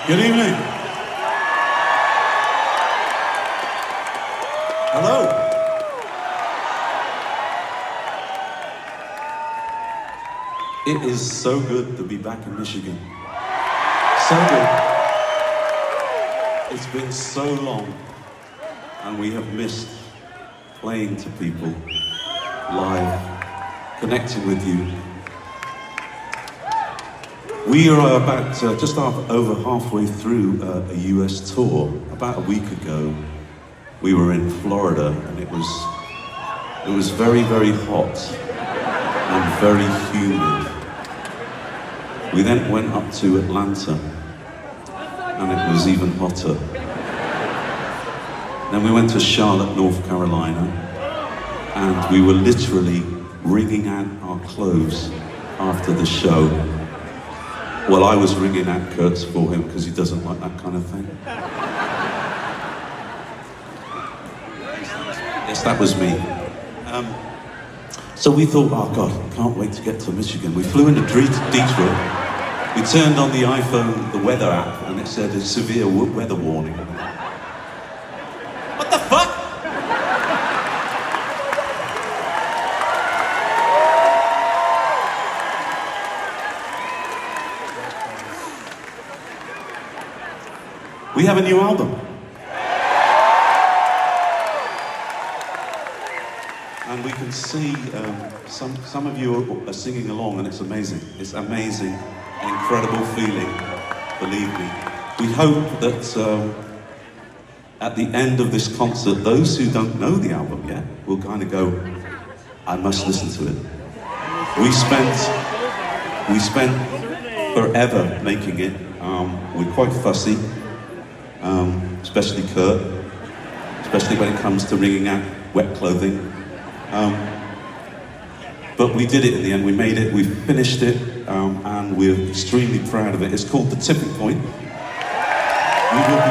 Good evening. Hello. It is so good to be back in Michigan. So good. It's been so long, and we have missed playing to people live, connecting with you. We are about over halfway through a US tour. About a week ago, we were in Florida, and it was very, very hot and very humid. We then went up to Atlanta, and it was even hotter. Then we went to Charlotte, North Carolina, and we were literally wringing out our clothes after the show. Well, I was wringing out Kurt's for him because he doesn't like that kind of thing. Yes, that was me. So we thought, oh God, can't wait to get to Michigan. We flew into Detroit. We turned on the iPhone, the weather app, and it said a severe weather warning. What the fuck? We have a new album. And we can see some of you are singing along, and it's amazing. It's amazing, an incredible feeling, believe me. We hope that at the end of this concert, those who don't know the album yet will kind of go, I must listen to it. We spent forever making it. We're quite fussy. Especially Kurt, especially when it comes to wringing out wet clothing. But we did it in the end, we made it, we finished it, and we're extremely proud of it. It's called The Tipping Point. We will be